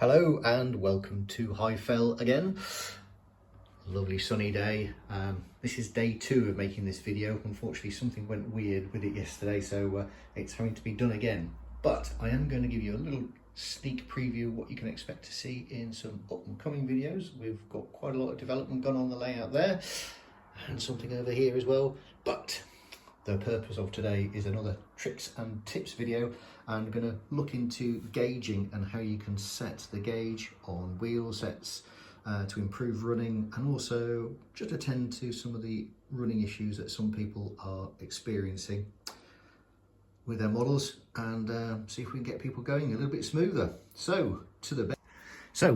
Hello and welcome to Highfell again. Lovely sunny day. This is day 2 of making this video. Unfortunately something went weird with it yesterday, so it's having to be done again. But I am going to give you a little sneak preview of what you can expect to see in some up and coming videos. We've got quite a lot of development gone on the layout there and something over here as well. But the purpose of today is another tricks and tips video. I'm going to look into gauging and how you can set the gauge on wheel sets to improve running, and also just attend to some of the running issues that some people are experiencing with their models, and see if we can get people going a little bit smoother. So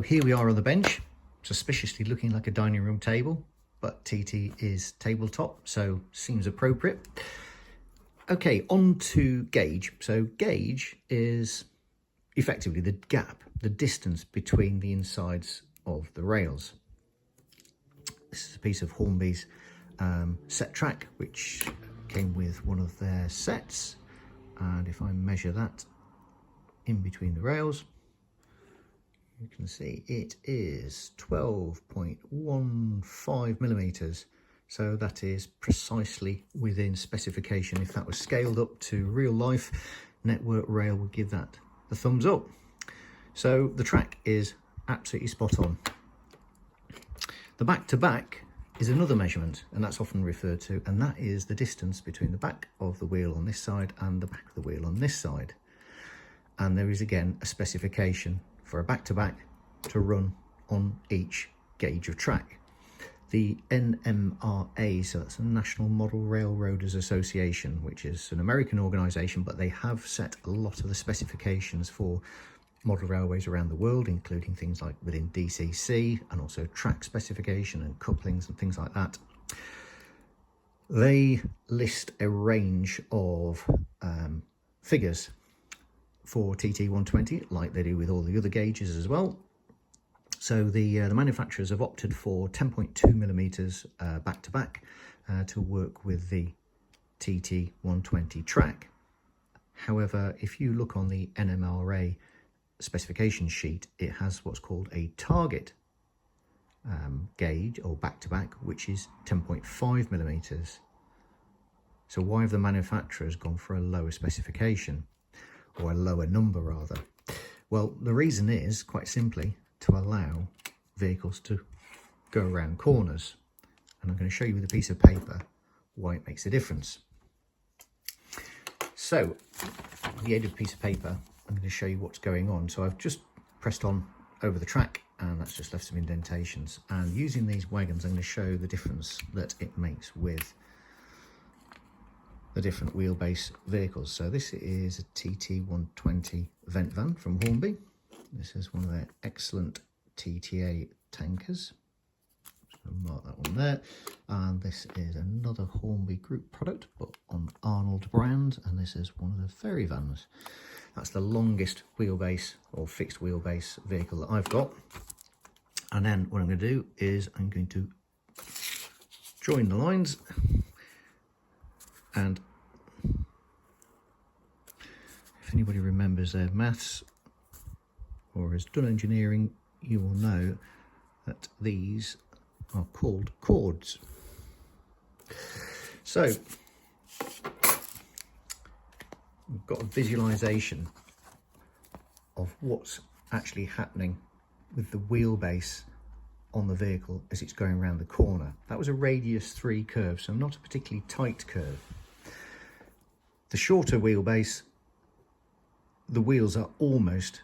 here we are on the bench, suspiciously looking like a dining room table, but TT is tabletop, so seems appropriate. Okay, on to gauge. So gauge is effectively the gap, the distance between the insides of the rails. This is a piece of Hornby's set track, which came with one of their sets. And if I measure that in between the rails, you can see it is 12.15 millimeters. So that is precisely within specification. If that was scaled up to real life, Network Rail would give that the thumbs up. So the track is absolutely spot on. The back to back is another measurement, and that's often referred to, and that is the distance between the back of the wheel on this side and the back of the wheel on this side. And there is again a specification for a back to back to run on each gauge of track. The NMRA, so that's the National Model Railroaders Association, which is an American organisation, but they have set a lot of the specifications for model railways around the world, including things like within DCC, and also track specification and couplings and things like that. They list a range of figures for TT120, like they do with all the other gauges as well. So the manufacturers have opted for 10.2 millimeters back to back to work with the TT120 track. However, if you look on the NMRA specification sheet, it has what's called a target gauge or back to back, which is 10.5 millimeters. So why have the manufacturers gone for a lower specification, or a lower number rather? Well, the reason is quite simply to allow vehicles to go around corners, and I'm going to show you with a piece of paper why it makes a difference. So on the edge of a piece of paper, I'm going to show you what's going on. So I've just pressed on over the track, and that's just left some indentations, and using these wagons I'm going to show the difference that it makes with the different wheelbase vehicles. So this is a TT120 vent van from Hornby. This is one of their excellent TTA tankers. I'll mark that one there. And this is another Hornby group product, but on Arnold brand. And this is one of the ferry vans. That's the longest wheelbase or fixed wheelbase vehicle that I've got. And then what I'm going to do is I'm going to join the lines, and if anybody remembers their maths or has done engineering, you will know that these are called chords. So we've got a visualization of what's actually happening with the wheelbase on the vehicle as it's going around the corner. That was a radius 3 curve, so not a particularly tight curve. The shorter wheelbase, the wheels are almost,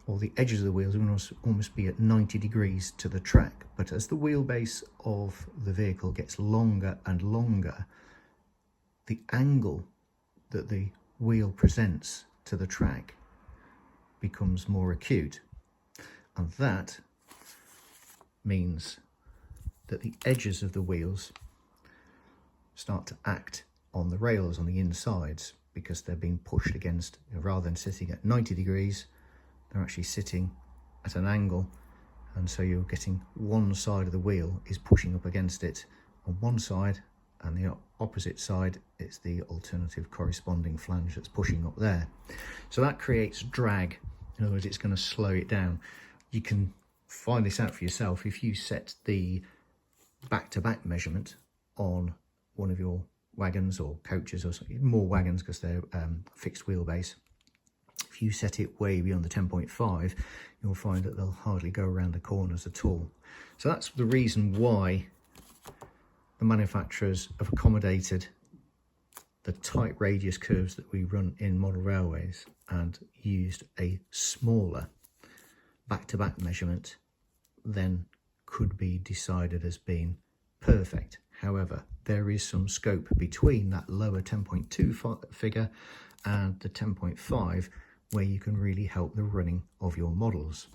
or the edges of the wheels are almost be at 90 degrees to the track. But as the wheelbase of the vehicle gets longer and longer, the angle that the wheel presents to the track becomes more acute. And that means that the edges of the wheels start to act on the rails on the insides, because they're being pushed against, rather than sitting at 90 degrees, they're actually sitting at an angle, and so you're getting one side of the wheel is pushing up against it on one side, and the opposite side, it's the alternative corresponding flange that's pushing up there. So that creates drag. In other words, it's going to slow it down. You can find this out for yourself if you set the back-to-back measurement on one of your wagons or coaches, or more wagons because they're fixed wheelbase. If you set it way beyond the 10.5, you'll find that they'll hardly go around the corners at all. So that's the reason why the manufacturers have accommodated the tight radius curves that we run in model railways and used a smaller back-to-back measurement than could be decided as being perfect. However, there is some scope between that lower 10.2 figure and the 10.5 where you can really help the running of your models.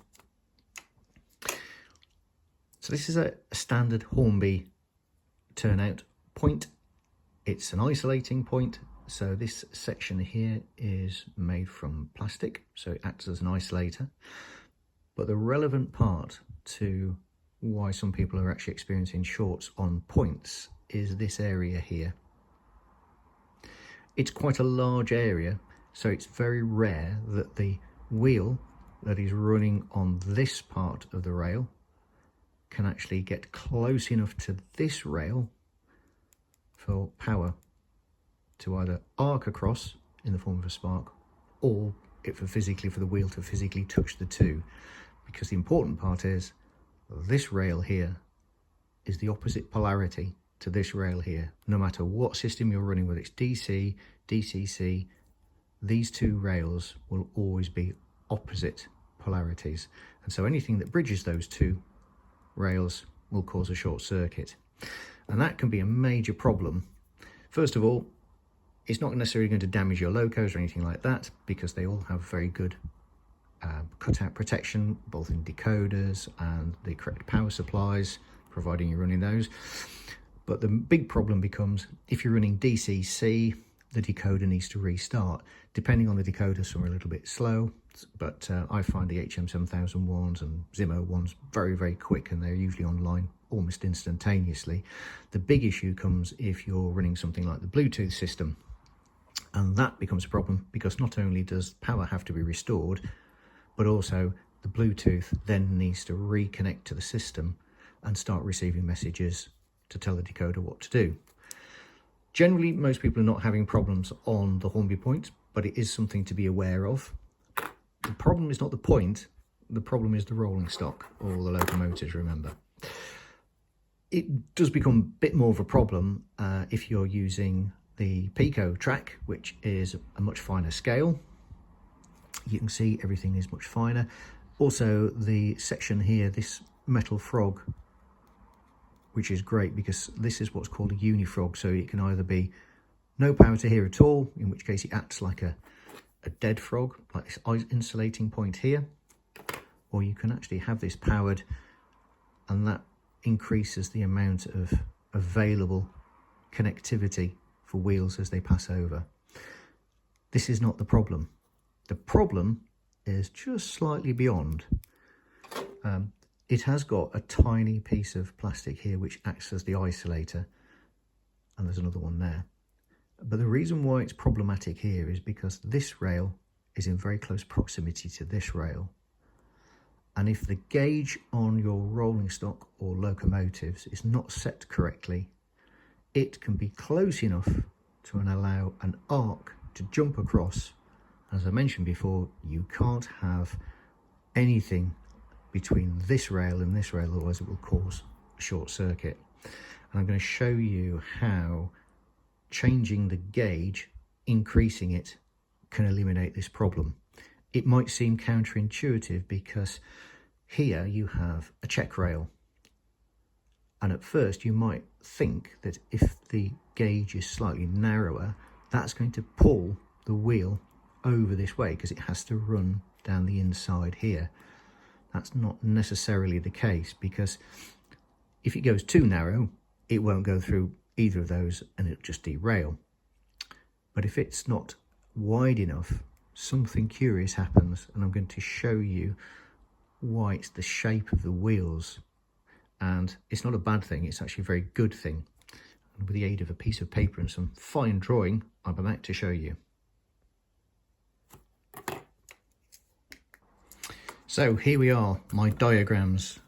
So this is a standard Hornby turnout point. It's an isolating point, so this section here is made from plastic, so it acts as an isolator. But the relevant part to why some people are actually experiencing shorts on points is this area here. It's quite a large area, so it's very rare that the wheel that is running on this part of the rail can actually get close enough to this rail for power to either arc across in the form of a spark, or for the wheel to physically touch the two. Because the important part is this rail here is the opposite polarity to this rail here. No matter what system you're running, whether it's DC, DCC, these two rails will always be opposite polarities. And so anything that bridges those two rails will cause a short circuit. And that can be a major problem. First of all, it's not necessarily going to damage your locos or anything like that, because they all have very good cutout protection, both in decoders and the correct power supplies, providing you're running those. But the big problem becomes if you're running DCC, the decoder needs to restart. Depending on the decoder, some are a little bit slow, but I find the HM7000 ones and Zimmo ones very, very quick, and they're usually online almost instantaneously. The big issue comes if you're running something like the Bluetooth system, and that becomes a problem because not only does power have to be restored, but also the Bluetooth then needs to reconnect to the system and start receiving messages to tell the decoder what to do. Generally, most people are not having problems on the Hornby point, but it is something to be aware of. The problem is not the point, the problem is the rolling stock, or the locomotives, remember. It does become a bit more of a problem if you're using the Pico track, which is a much finer scale. You can see everything is much finer. Also, the section here, this metal frog, which is great because this is what's called a unifrog, so it can either be no power to here at all, in which case it acts like a dead frog, like this insulating point here, or you can actually have this powered, and that increases the amount of available connectivity for wheels as they pass over. This is not the problem. The problem is just slightly beyond. It has got a tiny piece of plastic here which acts as the isolator, and there's another one there. But the reason why it's problematic here is because this rail is in very close proximity to this rail. And if the gauge on your rolling stock or locomotives is not set correctly, it can be close enough to allow an arc to jump across. As I mentioned before, you can't have anything between this rail and this rail, otherwise it will cause a short circuit. And I'm going to show you how changing the gauge, increasing it, can eliminate this problem. It might seem counterintuitive because here you have a check rail, and at first you might think that if the gauge is slightly narrower, that's going to pull the wheel over this way because it has to run down the inside here. That's not necessarily the case, because if it goes too narrow, it won't go through either of those and it'll just derail. But if it's not wide enough, something curious happens, and I'm going to show you why. It's the shape of the wheels, and it's not a bad thing, it's actually a very good thing. And with the aid of a piece of paper and some fine drawing, I'm about to show you. So here we are, my diagrams.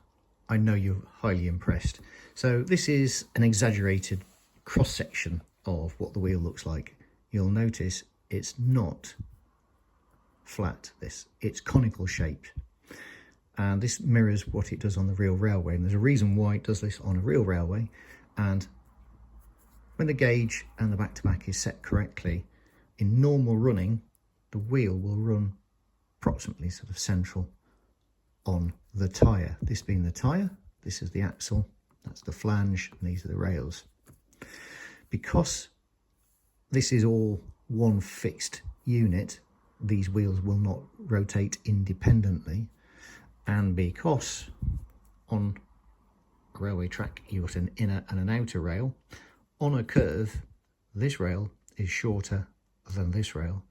I know you're highly impressed. So this is an exaggerated cross-section of what the wheel looks like. You'll notice it's not flat, it's conical shaped. And this mirrors what it does on the real railway. And there's a reason why it does this on a real railway. And when the gauge and the back-to-back is set correctly, in normal running, the wheel will run approximately sort of central on the tyre. This being the tyre, this is the axle, that's the flange, and these are the rails. Because this is all one fixed unit, these wheels will not rotate independently, and because on a railway track you've got an inner and an outer rail, on a curve this rail is shorter than this rail.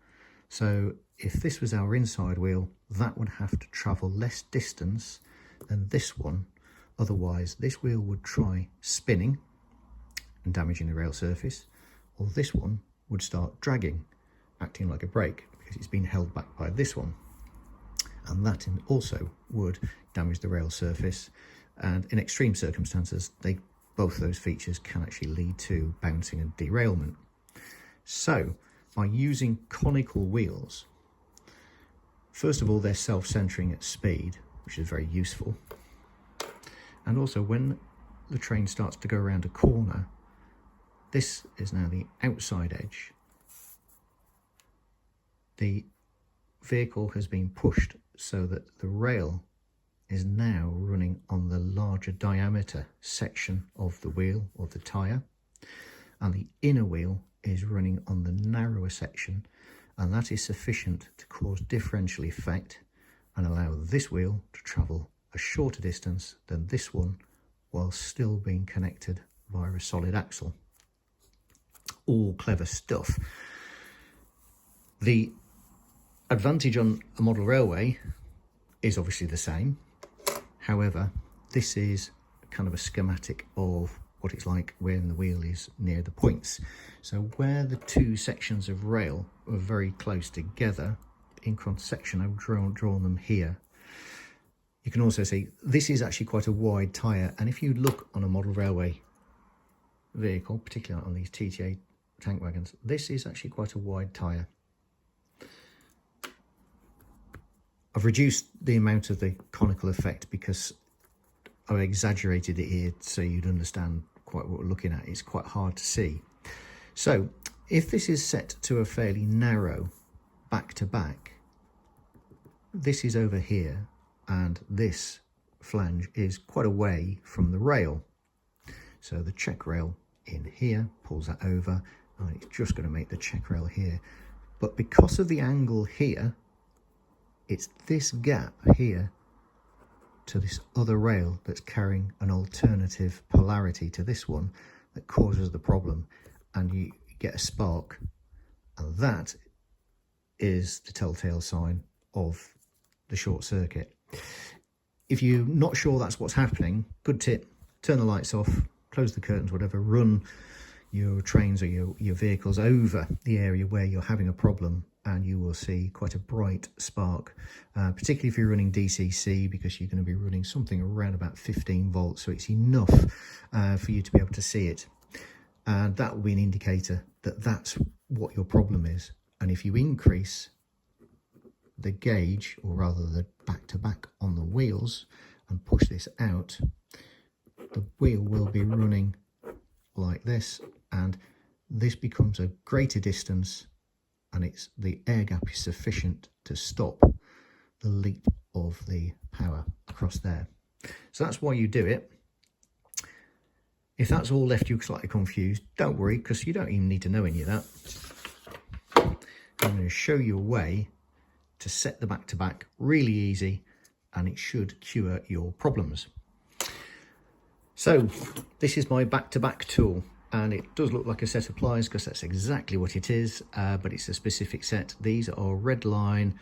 So if this was our inside wheel, that would have to travel less distance than this one. Otherwise, this wheel would try spinning and damaging the rail surface, or this one would start dragging, acting like a brake, because it's been held back by this one. And that also would damage the rail surface. And in extreme circumstances, both those features can actually lead to bouncing and derailment. So, by using conical wheels, first of all, they're self-centering at speed, which is very useful. And also, when the train starts to go around a corner, this is now the outside edge. The vehicle has been pushed so that the rail is now running on the larger diameter section of the wheel or the tyre, and the inner wheel is running on the narrower section, and that is sufficient to cause differential effect and allow this wheel to travel a shorter distance than this one while still being connected via a solid axle. All clever stuff. The advantage on a model railway is obviously the same. However, this is kind of a schematic of what it's like when the wheel is near the points. So where the two sections of rail are very close together, in cross section I've drawn them here. You can also see this is actually quite a wide tyre, and if you look on a model railway vehicle, particularly on these TTA tank wagons, this is actually quite a wide tyre. I've reduced the amount of the conical effect because I've exaggerated it here so you'd understand quite what we're looking at. It's quite hard to see. So if this is set to a fairly narrow back-to-back, this is over here and this flange is quite away from the rail. So the check rail in here pulls that over, and it's just going to make the check rail here. But because of the angle here, it's this gap here to this other rail that's carrying an alternative polarity to this one that causes the problem, and you get a spark, and that is the telltale sign of the short circuit. If you're not sure that's what's happening, good tip, turn the lights off, close the curtains, whatever, run your trains or your vehicles over the area where you're having a problem, and you will see quite a bright spark, particularly if you're running DCC, because you're going to be running something around about 15 volts, so it's enough for you to be able to see it. And that will be an indicator that that's what your problem is. And if you increase the gauge, or rather the back-to-back on the wheels, and push this out, the wheel will be running like this, and this becomes a greater distance, and the air gap is sufficient to stop the leap of the power across there. So that's why you do it. If that's all left you slightly confused, don't worry, because you don't even need to know any of that. I'm going to show you a way to set the back-to-back really easy, and it should cure your problems. So this is my back-to-back tool, and it does look like a set of pliers because that's exactly what it is, but it's a specific set. These are red line.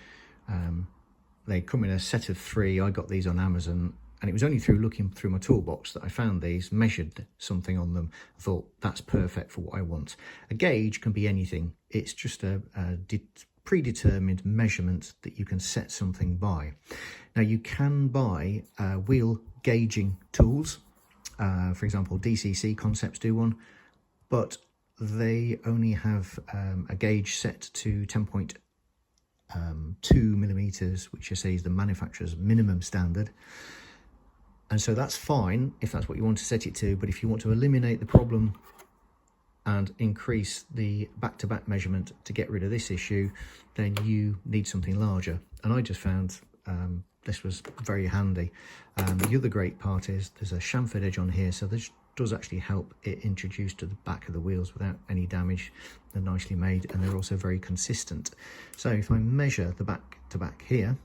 They come in a set of 3. I got these on Amazon, and it was only through looking through my toolbox that I found these, measured something on them. I thought that's perfect for what I want. A gauge can be anything. It's just a predetermined measurement that you can set something by. Now you can buy wheel gauging tools. For example, DCC Concepts do one, but they only have a gauge set to 10.2 millimeters, which I say is the manufacturer's minimum standard. And so that's fine if that's what you want to set it to, but if you want to eliminate the problem and increase the back-to-back measurement to get rid of this issue, then you need something larger. And I just found this was very handy. The other great part is there's a chamfered edge on here, so this does actually help it introduce to the back of the wheels without any damage. They're nicely made, and they're also very consistent. So if I measure the back-to-back here,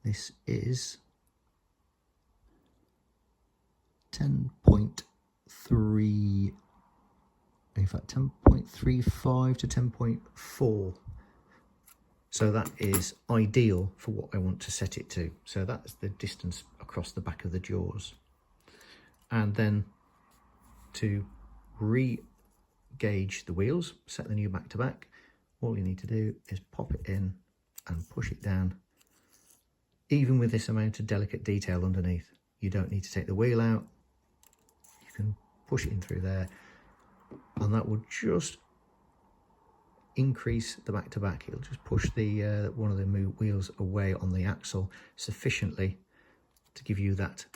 this is 10.3, in fact 10.35 to 10.4. So that is ideal for what I want to set it to. So that's the distance across the back of the jaws. And then to re-gauge the wheels, set the new back-to-back, all you need to do is pop it in and push it down. Even with this amount of delicate detail underneath, you don't need to take the wheel out. You can push it in through there, and that will just increase the back-to-back. It'll just push the one of the wheels away on the axle sufficiently to give you that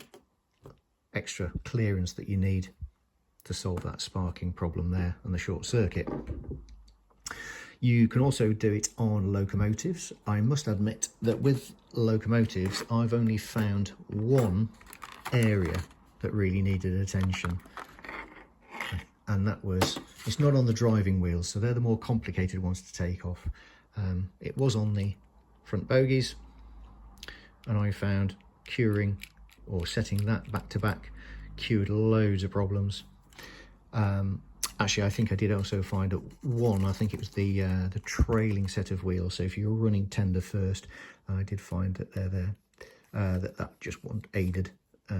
extra clearance that you need to solve that sparking problem there and the short circuit. You can also do it on locomotives. I must admit that with locomotives, I've only found one area that really needed attention, and that was, it's not on the driving wheels, so they're the more complicated ones to take off. It was on the front bogies, and I found curing or setting that back to back cured loads of problems. Actually, I think I did also find one, I think it was the trailing set of wheels. So if you're running tender first, I did find that they're there, that just aided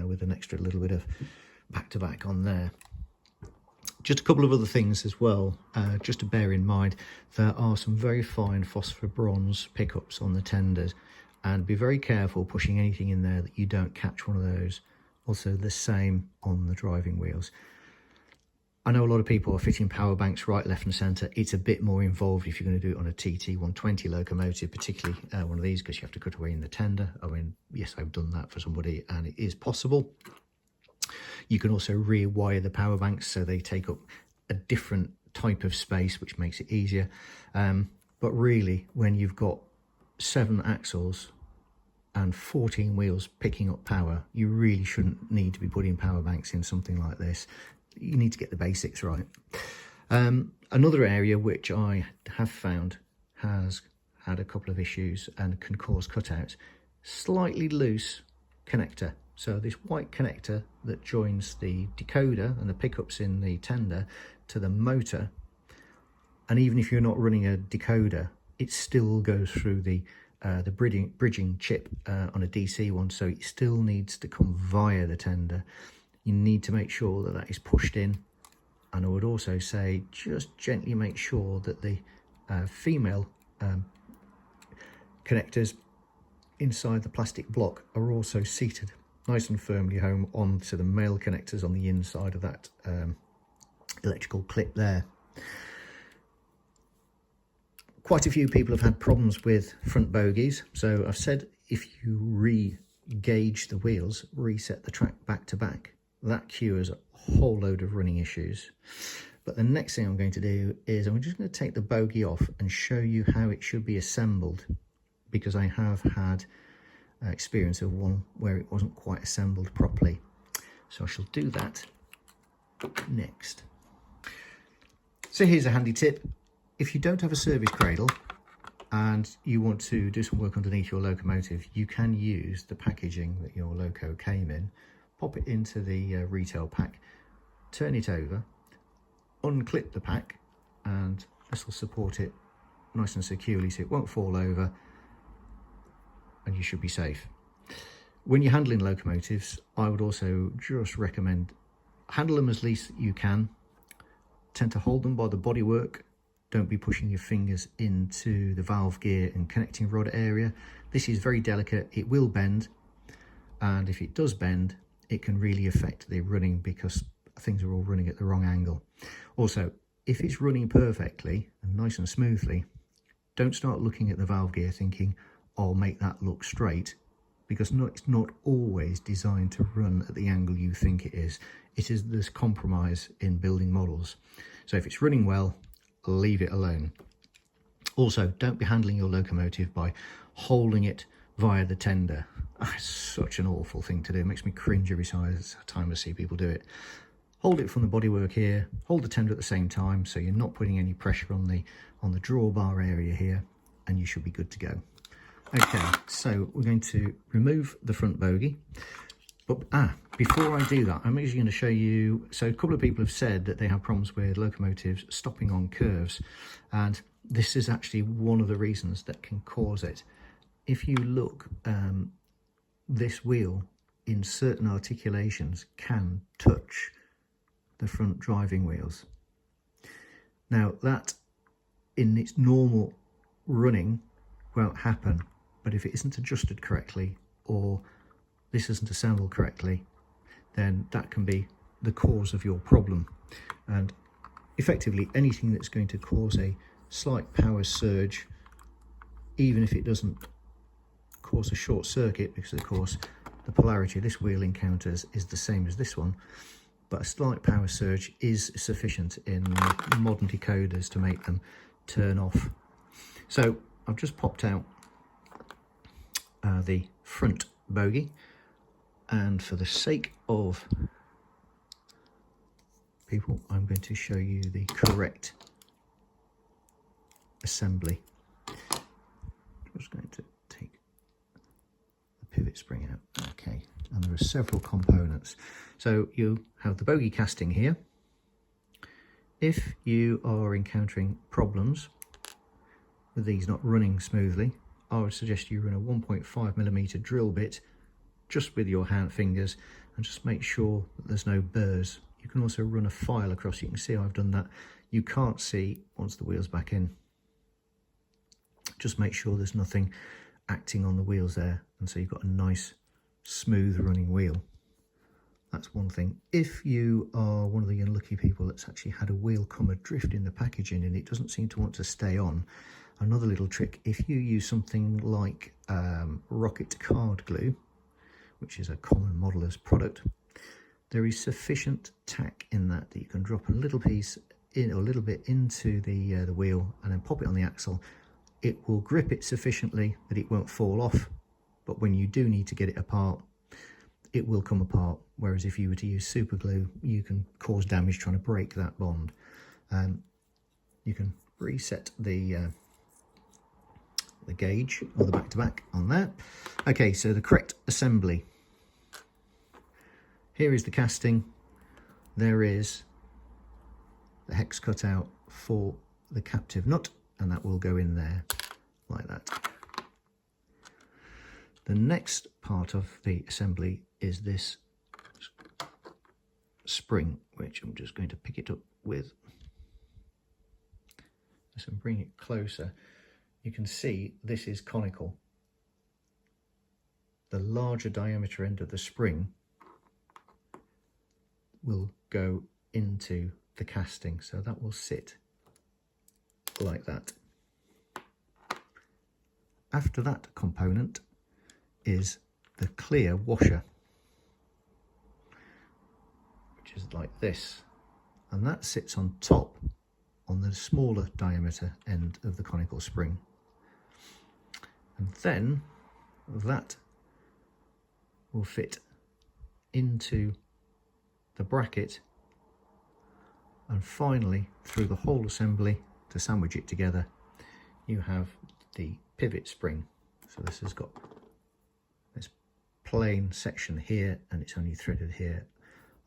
with an extra little bit of back-to-back on there. Just a couple of other things as well, just to bear in mind. There are some very fine phosphor bronze pickups on the tenders, and be very careful pushing anything in there that you don't catch one of those. Also the same on the driving wheels. I know a lot of people are fitting power banks right, left and centre. It's a bit more involved if you're going to do it on a TT 120 locomotive, particularly one of these, because you have to cut away in the tender. I mean, yes, I've done that for somebody and it is possible. You can also rewire the power banks so they take up a different type of space, which makes it easier. But really, when you've got 7 axles and 14 wheels picking up power, you really shouldn't need to be putting power banks in something like this. You need to get the basics right. Another area which I have found has had a couple of issues and can cause cutouts, slightly loose connector. So this white connector that joins the decoder and the pickups in the tender to the motor, and even if you're not running a decoder, it still goes through the bridging chip on a DC one, so it still needs to come via the tender. You need to make sure that that is pushed in, and I would also say just gently make sure that the female connectors inside the plastic block are also seated nice and firmly home onto the male connectors on the inside of that electrical clip there. Quite a few people have had problems with front bogies, so I've said if you re-gauge the wheels, reset the track back to back, that cures a whole load of running issues. But the next thing I'm going to do is I'm just going to take the bogie off and show you how it should be assembled, because I have had experience of one where it wasn't quite assembled properly. So I shall do that next. So here's a handy tip. If you don't have a service cradle and you want to do some work underneath your locomotive, you can use the packaging that your loco came in, pop it into the retail pack, turn it over, unclip the pack, and this will support it nice and securely so it won't fall over, and you should be safe. When you're handling locomotives, I would also just recommend handle them as least you can. Tend to hold them by the bodywork don't be pushing your fingers into the valve gear and connecting rod area. This is very delicate, it will bend, and if it does bend, it can really affect the running because things are all running at the wrong angle. Also, if it's running perfectly and nice and smoothly, don't start looking at the valve gear thinking, I'll make that look straight, because it's not always designed to run at the angle you think it is. It is this compromise in building models. So if it's running well, leave it alone. Also, don't be handling your locomotive by holding it via the tender. It's such an awful thing to do. It makes me cringe every time I see people do it. Hold it from the bodywork here, hold the tender at the same time, so you're not putting any pressure on the drawbar area here, and you should be good to go. Okay, so we're going to remove the front bogie. But before I do that, I'm actually going to show you, so a couple of people have said that they have problems with locomotives stopping on curves, and this is actually one of the reasons that can cause it. If you look, this wheel in certain articulations can touch the front driving wheels. Now that in its normal running won't happen, but if it isn't adjusted correctly or this isn't assembled correctly, then that can be the cause of your problem. And effectively anything that's going to cause a slight power surge, even if it doesn't cause a short circuit, because of course the polarity this wheel encounters is the same as this one, but a slight power surge is sufficient in modern decoders to make them turn off. So I've just popped out the front bogie, and for the sake of people, I'm going to show you the correct assembly. I'm just going to take the pivot spring out. Okay, and there are several components. So you have the bogie casting here. If you are encountering problems with these not running smoothly, I would suggest you run a 1.5mm drill bit just with your hand fingers and just make sure that there's no burrs. You can also run a file across. You can see I've done that. You can't see once the wheel's back in. Just make sure there's nothing acting on the wheels there, and so you've got a nice smooth running wheel. That's one thing. If you are one of the unlucky people that's actually had a wheel come adrift in the packaging and it doesn't seem to want to stay on, another little trick, if you use something like rocket card glue, which is a common modeller's product, there is sufficient tack in that you can drop a little piece in, or a little bit into the wheel, and then pop it on the axle. It will grip it sufficiently that it won't fall off, but when you do need to get it apart, it will come apart. Whereas if you were to use super glue, you can cause damage trying to break that bond. You can reset the gauge or the back-to-back on that. Okay, so the correct assembly. Here is the casting. There is the hex cutout for the captive nut, and that will go in there like that. The next part of the assembly is this spring, which I'm just going to pick it up with this and bring it closer. You can see this is conical. The larger diameter end of the spring will go into the casting, so that will sit like that. After that component is the clear washer, which is like this, and that sits on top on the smaller diameter end of the conical spring. And then that will fit into the bracket, and finally through the whole assembly to sandwich it together you have the pivot spring. So this has got this plain section here and it's only threaded here,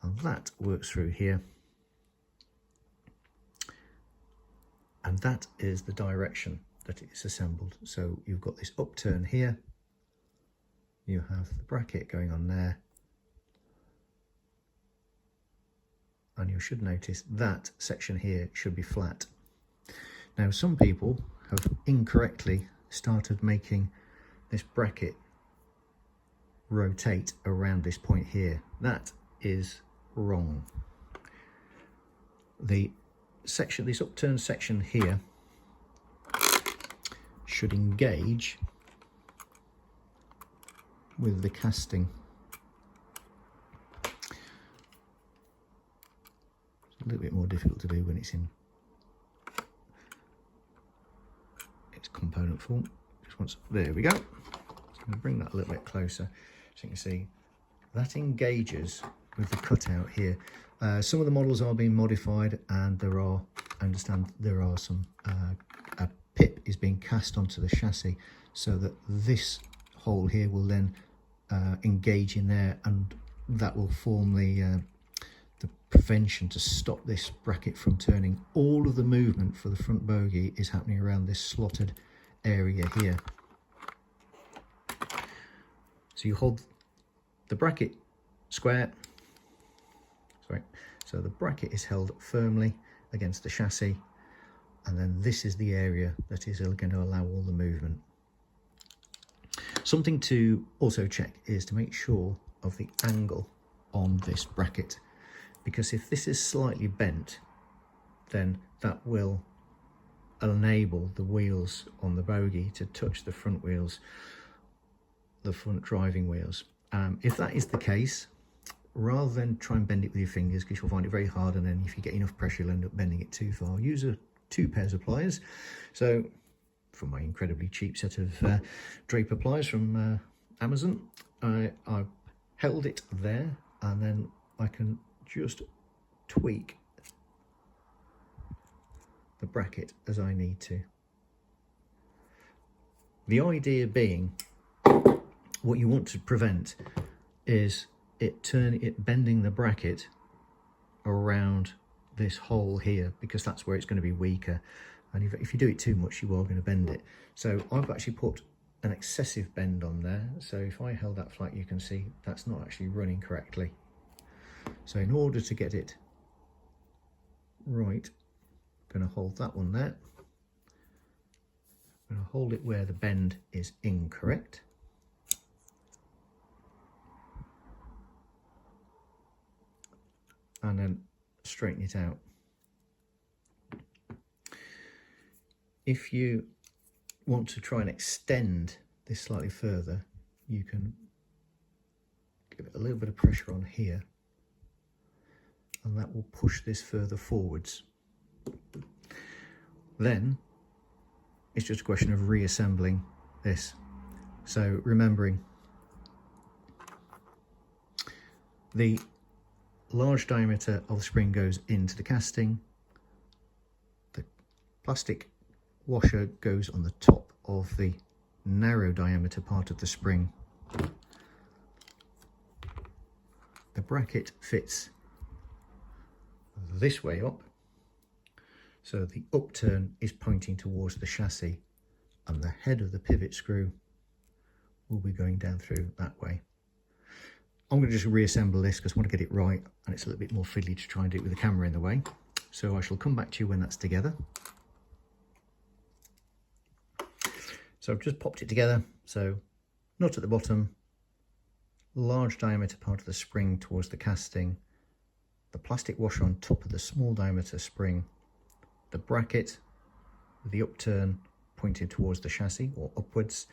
and that works through here, and that is the direction that it's assembled. So you've got this upturn here, you have the bracket going on there, and you should notice that section here should be flat. Now some people have incorrectly started making this bracket rotate around this point here. That is wrong. The section, this upturned section here, should engage with the casting. It's a little bit more difficult to do when it's in its component form. Just once, there we go. So I'm going to bring that a little bit closer so you can see that engages with the cutout here. Some of the models are being modified, and there are, I understand there are some, a pip is being cast onto the chassis so that this hole here will then engage in there, and that will form the prevention to stop this bracket from turning. All of the movement for the front bogie is happening around this slotted area here. So you hold the bracket square, sorry, so the bracket is held firmly against the chassis, and then this is the area that is going to allow all the movement. Something to also check is to make sure of the angle on this bracket, because if this is slightly bent, then that will enable the wheels on the bogie to touch the front wheels, the front driving wheels. If that is the case, rather than try and bend it with your fingers, because you'll find it very hard, and then if you get enough pressure you'll end up bending it too far, use two pairs of pliers. So from my incredibly cheap set of draper pliers from Amazon, I've held it there, and then I can just tweak the bracket as I need to. The idea being, what you want to prevent is it bending the bracket around this hole here, because that's where it's going to be weaker, and if you do it too much you are going to bend it. So I've actually put an excessive bend on there, so if I held that flat you can see that's not actually running correctly. So in order to get it right, I'm going to hold that one there. I'm going to hold it where the bend is incorrect. And then straighten it out. If you want to try and extend this slightly further, you can give it a little bit of pressure on here, and that will push this further forwards. Then it's just a question of reassembling this. So remembering the large diameter of the spring goes into the casting, the plastic washer goes on the top of the narrow diameter part of the spring. The bracket fits this way up, so the upturn is pointing towards the chassis, and the head of the pivot screw will be going down through that way. I'm going to just reassemble this because I want to get it right, and it's a little bit more fiddly to try and do it with the camera in the way. So I shall come back to you when that's together. So I've just popped it together. So nut at the bottom, large diameter part of the spring towards the casting, the plastic washer on top of the small diameter spring, the bracket with the upturn pointed towards the chassis or upwards,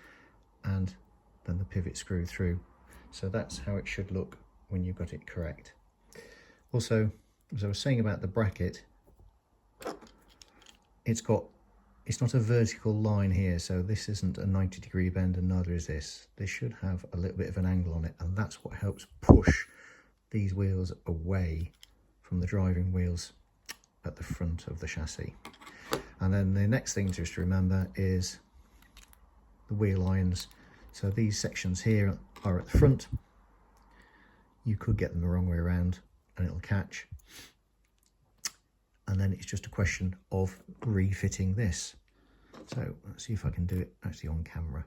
and then the pivot screw through. So that's how it should look when you've got it correct. Also, as I was saying about the bracket, it's not a vertical line here, so this isn't a 90-degree bend, and neither is this. This should have a little bit of an angle on it, and that's what helps push these wheels away from the driving wheels at the front of the chassis. And then the next thing just to remember is the wheel irons. So these sections here are at the front. You could get them the wrong way around and it'll catch. And then it's just a question of refitting this. So let's see if I can do it actually on camera.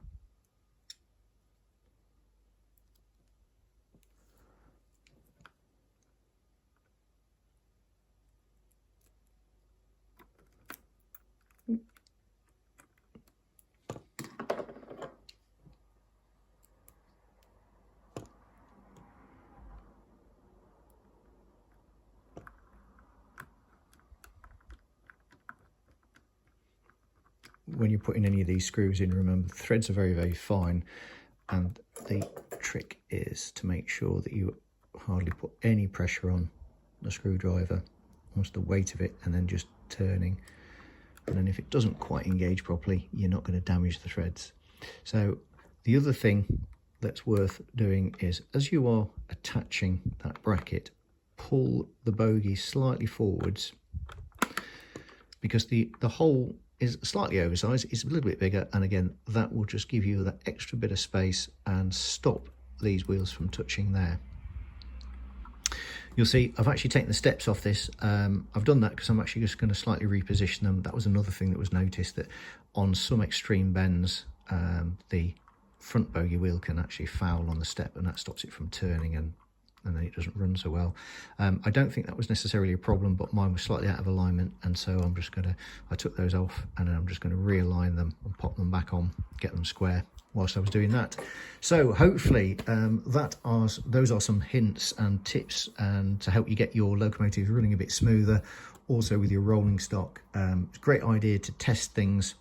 when you're putting any of these screws in, remember the threads are very, very fine, and the trick is to make sure that you hardly put any pressure on the screwdriver, almost the weight of it, and then just turning. And then if it doesn't quite engage properly, you're not going to damage the threads. So the other thing that's worth doing is, as you are attaching that bracket, pull the bogie slightly forwards, because the hole is slightly oversized, it's a little bit bigger, and again that will just give you that extra bit of space and stop these wheels from touching there. You'll see I've actually taken the steps off this. I've done that because I'm actually just going to slightly reposition them. That was another thing that was noticed, that on some extreme bends the front bogie wheel can actually foul on the step, and that stops it from turning, and then it doesn't run so well. I don't think that was necessarily a problem, but mine was slightly out of alignment, and so I took those off, and then I'm just going to realign them and pop them back on, get them square whilst I was doing that. So hopefully those are some hints and tips and to help you get your locomotives running a bit smoother, also with your rolling stock. It's a great idea to test things.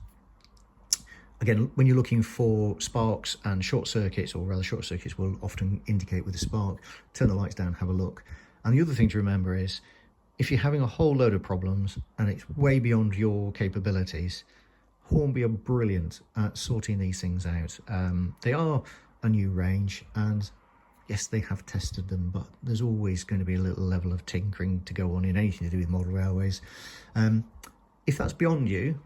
Again, when you're looking for sparks and short circuits, or rather short circuits will often indicate with a spark, turn the lights down, have a look. And the other thing to remember is, if you're having a whole load of problems and it's way beyond your capabilities, Hornby are brilliant at sorting these things out. They are a new range, and yes, they have tested them, but there's always going to be a little level of tinkering to go on in anything to do with model railways. If that's beyond you,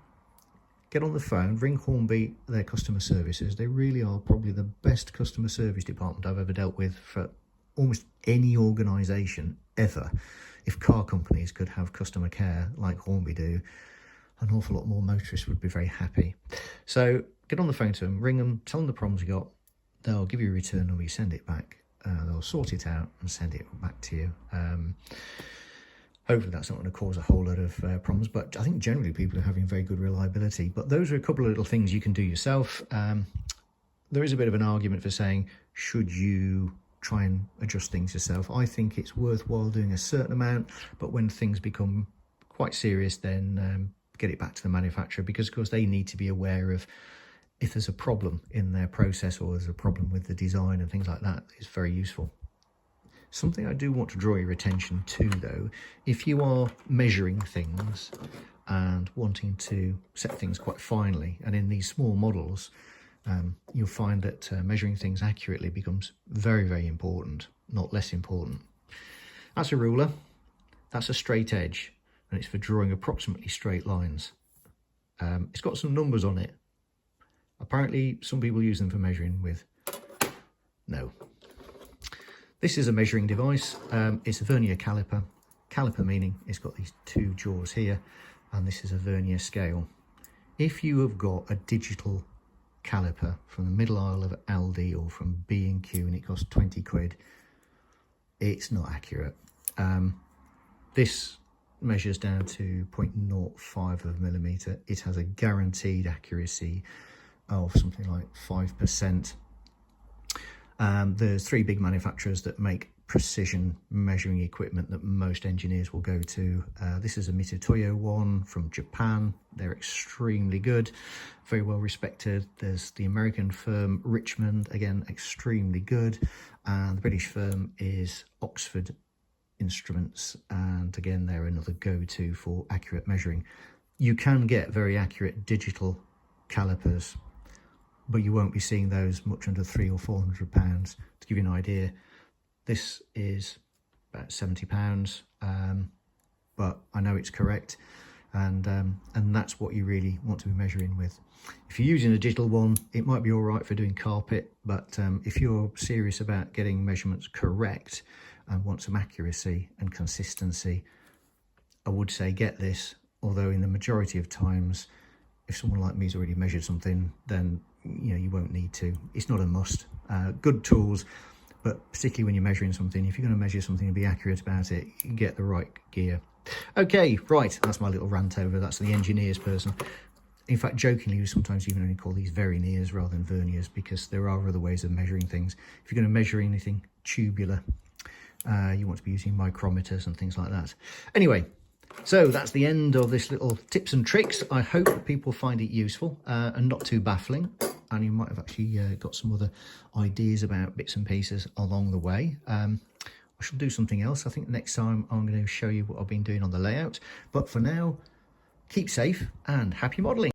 get on the phone, ring Hornby, their customer services. They really are probably the best customer service department I've ever dealt with for almost any organisation ever. If car companies could have customer care like Hornby do, an awful lot more motorists would be very happy. So get on the phone to them, ring them, tell them the problems you got. They'll give you a return number, you send it back. They'll sort it out and send it back to you. Hopefully that's not going to cause a whole lot of problems, but I think generally people are having very good reliability. But those are a couple of little things you can do yourself. There is a bit of an argument for saying, should you try and adjust things yourself? I think it's worthwhile doing a certain amount, but when things become quite serious, then get it back to the manufacturer, because of course they need to be aware of if there's a problem in their process or there's a problem with the design and things like that. It's very useful. Something I do want to draw your attention to though, if you are measuring things and wanting to set things quite finely, and in these small models, you'll find that measuring things accurately becomes very, very important, not less important. That's a ruler, that's a straight edge, and it's for drawing approximately straight lines. It's got some numbers on it. Apparently some people use them for measuring with. No. This is a measuring device. It's a vernier caliper. Caliper meaning it's got these two jaws here, and this is a vernier scale. If you have got a digital caliper from the middle aisle of Aldi or from B&Q and it costs 20 quid, it's not accurate. This measures down to 0.05 of a millimetre. It has a guaranteed accuracy of something like 5%. There's three big manufacturers that make precision measuring equipment that most engineers will go to. This is a Mitutoyo one from Japan. They're extremely good, very well respected. There's the American firm Richmond, again extremely good, and the British firm is Oxford Instruments, and again they're another go-to for accurate measuring. You can get very accurate digital calipers, but you won't be seeing those much under £300 or £400. To give you an idea, this is about £70, but I know it's correct, and that's what you really want to be measuring with. If you're using a digital one, it might be all right for doing carpet, but if you're serious about getting measurements correct and want some accuracy and consistency, I would say get this. Although in the majority of times, if someone like me has already measured something, then you won't need to. It's not a must. Good tools, but particularly when you're measuring something, if you're going to measure something and be accurate about it, you get the right gear. Okay, right, that's my little rant over. That's the engineers person. In fact, jokingly, we sometimes even only call these verniers rather than verniers, because there are other ways of measuring things. If you're going to measure anything tubular, you want to be using micrometers and things like that. Anyway, So that's the end of this little tips and tricks. I hope that people find it useful and not too baffling. And you might have actually got some other ideas about bits and pieces along the way. I shall do something else. I think next time I'm going to show you what I've been doing on the layout. But for now, keep safe and happy modelling.